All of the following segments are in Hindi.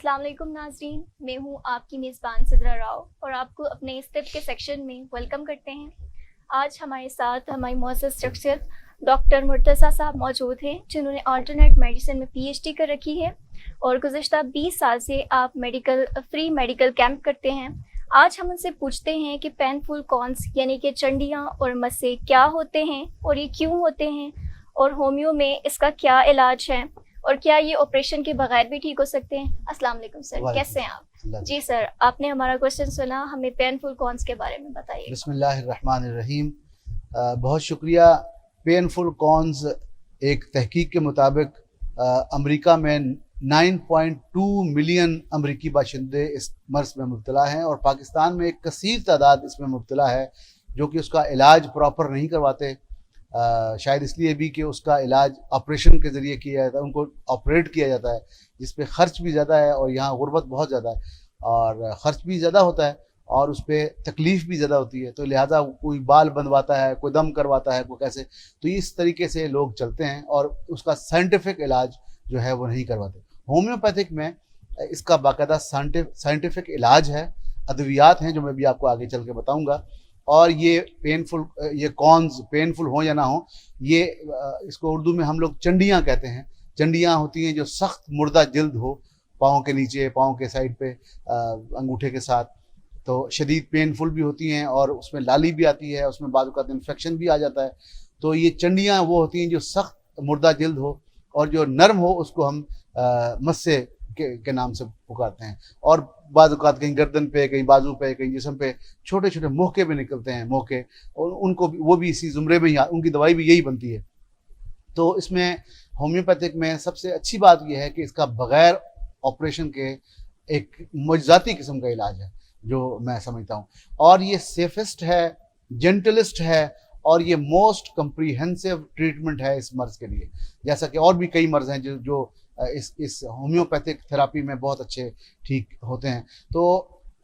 अस्सलाम वालेकुम नाज़रीन, मैं हूँ आपकी मेज़बान सिद्रा राव और आपको अपने इस तिब के सेक्शन में वेलकम करते हैं। आज हमारे साथ हमारी मुअज़्ज़ज़ शख्सियत डॉक्टर मुर्तज़ा साहब मौजूद हैं, जिन्होंने अल्टरनेट मेडिसिन में पीएचडी कर रखी है और गुज़श्ता 20 साल से आप फ्री मेडिकल कैंप करते हैं। आज हम उनसे पूछते हैं कि पेनफुल कॉन्स यानी कि चंडियाँ और मस्से क्या होते हैं और ये क्यों होते हैं, और होम्यो में इसका क्या इलाज है, और क्या ये ऑपरेशन के बगैर भी ठीक हो सकते हैं। अस्सलाम वालेकुम सर, कैसे हैं आप? जी सर, आपने हमारा क्वेश्चन सुना, हमें पेनफुल कॉन्स के बारे में बताइए। बिस्मिल्लाहिर्रहमानिर्रहीम। बहुत शुक्रिया। पेनफुल कॉन्स एक तहकीक के मुताबिक अमेरिका में 9.2 मिलियन अमरीकी बाशिंदे इस मर्ज में मुब्तला हैं और पाकिस्तान में एक कसीर तादाद इसमें मुब्तला है जो कि उसका इलाज प्रॉपर नहीं करवाते। शायद इसलिए भी कि उसका इलाज ऑपरेशन के ज़रिए किया जाता है, उनको ऑपरेट किया जाता है, जिस पे ख़र्च भी ज़्यादा है और यहाँ गुर्बत बहुत ज़्यादा है और ख़र्च भी ज़्यादा होता है और उस पर तकलीफ़ भी ज़्यादा होती है। तो लिहाजा कोई बाल बंधवाता है, कोई दम करवाता है, कोई कैसे, तो इस तरीके से लोग चलते हैं और उसका साइंटिफिक इलाज जो है वो नहीं करवाते। होम्योपैथिक में इसका बाकायदा साइंटिफिक इलाज है, अद्वियात हैं जो मैं भी आपको आगे चल के बताऊँगा। और ये कॉन्स पेनफुल हो या ना हो, ये इसको उर्दू में हम लोग चंडियाँ कहते हैं। चंडियाँ होती हैं जो सख्त मुर्दा जिल्द हो, पाँव के नीचे, पाँव के साइड पे, अंगूठे के साथ, तो शदीद पेनफुल भी होती हैं और उसमें लाली भी आती है, उसमें बाद वक़्त इन्फेक्शन भी आ जाता है। तो ये चंडियाँ वो होती हैं जो सख्त मुर्दा जिल्द हो, और जो नरम हो उसको हम मस्से के नाम से पुकारते हैं। और बाद औक़ात कहीं गर्दन पे, कहीं बाजू पे, कहीं जिस्म पे छोटे छोटे मोहके भी निकलते हैं, मोहके, और उनको भी, वो भी इसी ज़ुमरे में ही, उनकी दवाई भी यही बनती है। तो इसमें होम्योपैथिक में सबसे अच्छी बात यह है कि इसका बग़ैर ऑपरेशन के एक मुआज़ाती किस्म का इलाज है जो मैं समझता हूँ, और ये सेफेस्ट है, जेंटलिस्ट है, और ये मोस्ट कम्प्रीहेंसिव ट्रीटमेंट है इस मर्ज़ के लिए। जैसा कि और भी कई मर्ज़ हैं जो इस होम्योपैथिक थेरापी में बहुत अच्छे ठीक होते हैं। तो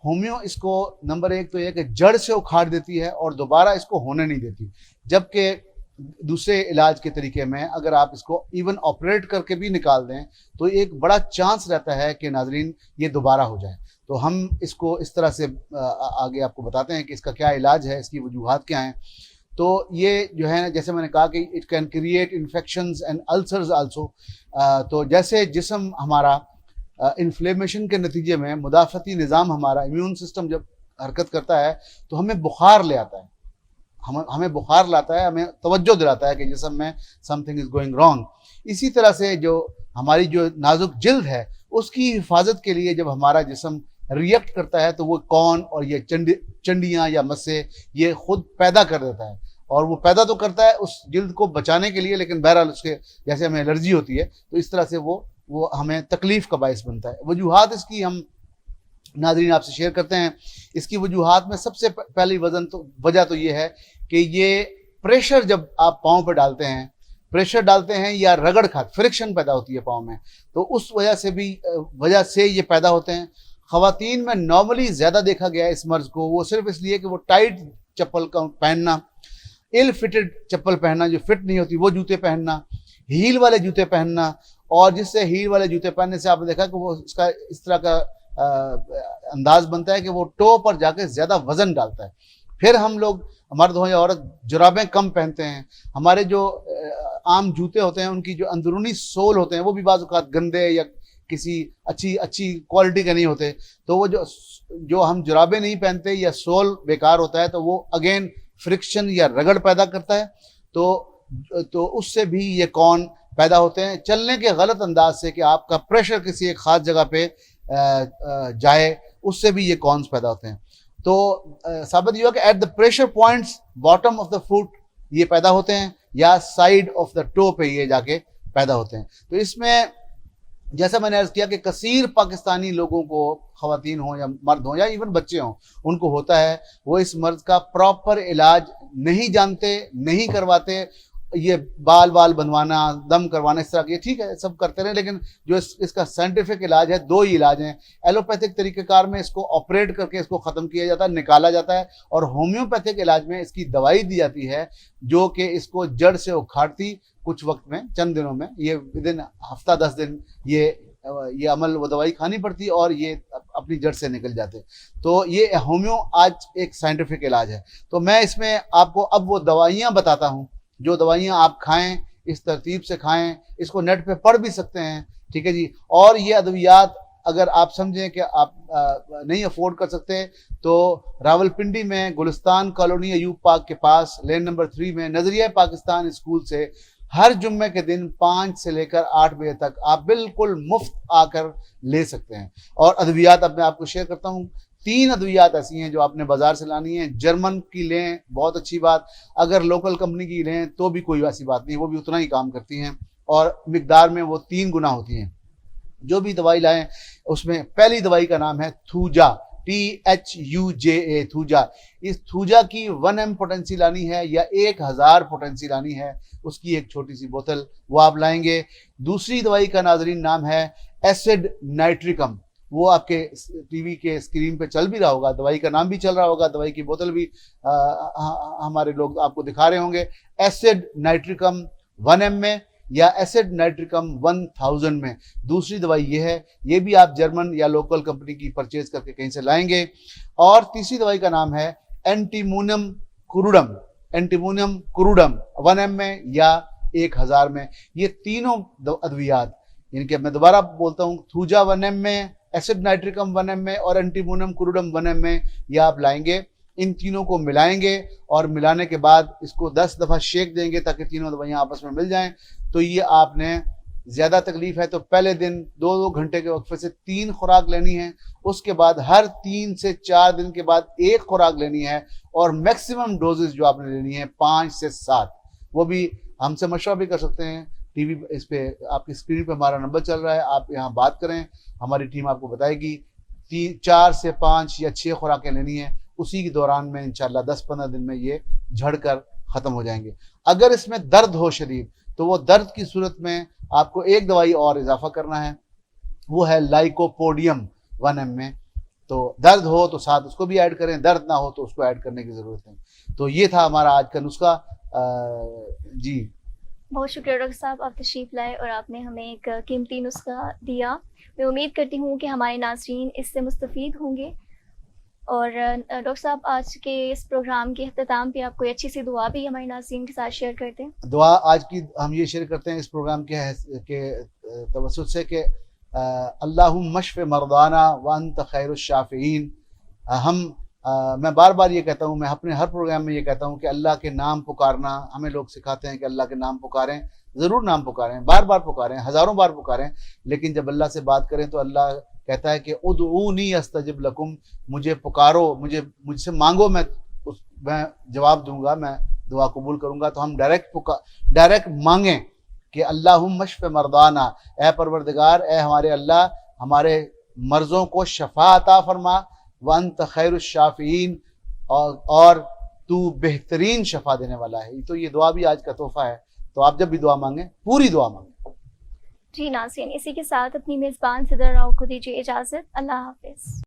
होम्यो इसको नंबर एक तो ये कि जड़ से उखाड़ देती है और दोबारा इसको होने नहीं देती, जबकि दूसरे इलाज के तरीके में अगर आप इसको इवन ऑपरेट करके भी निकाल दें तो एक बड़ा चांस रहता है कि नाजरीन ये दोबारा हो जाए। तो हम इसको इस तरह से आगे आपको बताते हैं कि इसका क्या इलाज है, इसकी वजूहात क्या हैं। तो ये जो है, जैसे मैंने कहा कि it can create infections and ulcers also. तो जैसे जिस्म हमारा इन्फ्लेमेशन के नतीजे में मुदाफ़ती निज़ाम, हमारा इम्यून सिस्टम जब हरकत करता है तो हमें बुखार ले आता है, हमें बुखार लाता है, हमें तवज्जो दिलाता है कि जिस्म में समथिंग इज़ गोइंग रॉन्ग। इसी तरह से जो हमारी जो नाजुक जिल्द है उसकी हिफाजत के लिए जब हमारा जिस्म रिएक्ट करता है तो वो कौन और ये चंडियाँ या मस्से ये खुद पैदा कर देता है, और वो पैदा तो करता है उस जिल्द को बचाने के लिए, लेकिन बहरहाल उसके जैसे हमें एलर्जी होती है तो इस तरह से वो हमें तकलीफ़ का बायस बनता है। वजूहात इसकी हम नाज़रीन आपसे शेयर करते हैं। इसकी वजूहात में सबसे पहली वजह तो ये है कि ये प्रेशर जब आप पाँव पर डालते हैं, प्रेशर डालते हैं या रगड़ खा फ्रिक्शन पैदा होती है पाँव में, तो उस वजह से ये पैदा होते हैं। ख़वातीन में नॉर्मली ज़्यादा देखा गया है इस मर्ज़ को, वो सिर्फ इसलिए कि वो टाइट चप्पल का पहनना, इल फिटेड चप्पल पहनना, जो फिट नहीं होती वो जूते पहनना, हील वाले जूते पहनना, और जिससे हील वाले जूते पहनने से आपने देखा कि वो उसका इस तरह का अंदाज बनता है कि वो टो पर जाके ज़्यादा वज़न डालता है। फिर हम लोग, मर्द हो या औरत, जुराबें कम पहनते हैं। हमारे जो आम जूते होते हैं उनकी जो अंदरूनी सोल होते हैं वो भी बाज़ औक़ात गंदे या किसी अच्छी क्वालिटी के नहीं होते, तो वो जो हम जुराबें नहीं पहनते या सोल बेकार होता है तो वो अगेन फ्रिक्शन या रगड़ पैदा करता है। तो उससे भी ये कौन पैदा होते हैं, चलने के गलत अंदाज से कि आपका प्रेशर किसी एक ख़ास जगह पे जाए, उससे भी ये कॉन्स पैदा होते हैं। तो साबित ये हुआ कि at the pressure points bottom of the foot ये पैदा होते हैं या साइड ऑफ द टो पे ये जाके पैदा होते हैं। तो इसमें जैसा मैंने अर्ज़ किया कि कसीर पाकिस्तानी लोगों को, ख़वातीन हों या मर्द हों या इवन बच्चे हों, उनको होता है, वो इस मर्ज़ का प्रॉपर इलाज नहीं जानते, नहीं करवाते। ये बाल बनवाना, दम करवाना, इस तरह के ठीक है सब करते रहे, लेकिन जो इसका साइंटिफिक इलाज है, दो ही इलाज हैं। एलोपैथिक तरीक़ेकार में इसको ऑपरेट करके इसको ख़त्म किया जाता है, निकाला जाता है, और होम्योपैथिक इलाज में इसकी दवाई दी जाती है जो कि इसको जड़ से उखाड़ती कुछ वक्त में, चंद दिनों में, ये विदिन हफ्ता 10 दिन ये ये अमल वो दवाई खानी पड़ती और ये अपनी जड़ से निकल जाते। तो ये होम्यो आज एक साइंटिफिक इलाज है। तो मैं इसमें आपको अब वो दवाइयाँ बताता हूँ जो दवाइयाँ आप खाएं, इस तरतीब से खाएं, इसको नेट पे पढ़ भी सकते हैं, ठीक है जी। और ये अद्वियात अगर आप समझें कि आप नहीं अफोर्ड कर सकते तो रावलपिंडी में गुलिस्तान कॉलोनी अयूब पार्क के पास लेन नंबर 3 में नजरिया पाकिस्तान स्कूल से हर जुम्मे के दिन 5 से लेकर 8 बजे तक आप बिल्कुल मुफ्त आकर ले सकते हैं। और अद्वियात अब मैं आपको शेयर करता हूँ। 3 अद्वियात ऐसी हैं जो आपने बाजार से लानी है। जर्मन की लें, बहुत अच्छी बात। अगर लोकल कंपनी की लें तो भी कोई ऐसी बात नहीं, वो भी उतना ही काम करती हैं और मिकदार में वो 3 गुना होती हैं। जो भी दवाई लाएं उसमें पहली दवाई का नाम है थूजा, THUJA, थूजा। इस थूजा की 1 M पोटेंसी लानी है या 1000 पोटेंसी लानी है, उसकी एक छोटी सी बोतल वो आप लाएंगे। दूसरी दवाई का नाजरीन नाम है एसिड नाइट्रिकम, वो आपके टीवी के स्क्रीन पे चल भी रहा होगा, दवाई का नाम भी चल रहा होगा, दवाई की बोतल भी हमारे लोग आपको दिखा रहे होंगे। एसिड नाइट्रिकम 1 M में या एसिड नाइट्रिकम 1000 में दूसरी दवाई ये है। ये भी आप जर्मन या लोकल कंपनी की परचेज करके कहीं से लाएंगे। और तीसरी दवाई का नाम है antimonium crudum, antimonium crudum 1 M में या 1000 में। ये तीनों अद्वियात, यानी कि मैं दोबारा बोलता हूँ, थूजा 1 M में, एसिड नाइट्रिकम 1 M में और एंटीमोनियम क्रूडम 1 M में, ये आप लाएंगे। इन तीनों को मिलाएंगे और मिलाने के बाद इसको 10 दफ़ा शेक देंगे ताकि तीनों दवाइयाँ आपस में मिल जाएं। तो ये आपने ज़्यादा तकलीफ है तो पहले दिन 2-2 घंटे के वक्फे से 3 खुराक लेनी है, उसके बाद हर 3 से 4 दिन के बाद 1 खुराक लेनी है और मैक्सिमम डोजेज जो आपने लेनी है 5 से 7। वो भी हमसे मशवरा भी कर सकते हैं। टीवी इस पे आपकी स्क्रीन पे हमारा नंबर चल रहा है, आप यहाँ बात करें, हमारी टीम आपको बताएगी। 4 से 5 या 6 खुराकें लेनी है, उसी के दौरान में इंशाल्लाह 10-15 दिन में ये झड़कर ख़त्म हो जाएंगे। अगर इसमें दर्द हो शदीद तो वो दर्द की सूरत में आपको एक दवाई और इजाफा करना है, वो है लाइकोपोडियम 1 M में। तो दर्द हो तो साथ उसको भी ऐड करें, दर्द ना हो तो उसको ऐड करने की ज़रूरत नहीं। तो ये था हमारा आज का नुस्खा। जी बहुत शुक्रिया डॉक्टर साहब, आप तशरीफ़ लाए और आपने हमें एक कीमती नुस्खा दिया। मैं उम्मीद करती हूँ कि हमारे नाज़रीन इससे मुस्तफ़ीद होंगे। और डॉक्टर साहब, आज के इस प्रोग्राम के अख्ताम पे आप कोई अच्छी सी दुआ भी हमारे नाज़रीन के साथ शेयर करते हैं। दुआ आज की हम ये शेयर करते हैं इस प्रोग्राम के तवस्सुत से कि अल्लाहुम्मा मशफ़े मरदाना व अंत खैरुश शाफ़ीन। मैं बार बार ये कहता हूँ, मैं अपने हर प्रोग्राम में ये कहता हूँ कि अल्लाह के नाम पुकारना, हमें लोग सिखाते हैं कि अल्लाह के नाम पुकारें, ज़रूर नाम पुकारें, बार बार पुकारें, हज़ारों बार पुकारें, लेकिन जब अल्लाह से बात करें तो अल्लाह कहता है कि उदऊनी अस्तजिब लकुम, मुझे पुकारो, मुझसे मांगो, मैं जवाब दूंगा, मैं दुआ कबूल करूंगा। तो हम डायरेक्ट मांगें कि अल्लाहुम्मा मशफ़े मरदाना, ए परवरदिगार, ए हमारे अल्लाह, हमारे मर्ज़ों को शफ़ा अता फरमा, व अंत खैरुश शाफ़ीन, और तू बेहतरीन शफ़ा देने वाला है। तो ये दुआ भी आज का तोहफ़ा है। तो आप जब भी दुआ मांगें, पूरी दुआ मांगें। जी नाज़रीन, इसी के साथ अपनी मेज़बान सिद्रा राव को दीजिए इजाज़त। अल्लाह हाफ़िज़।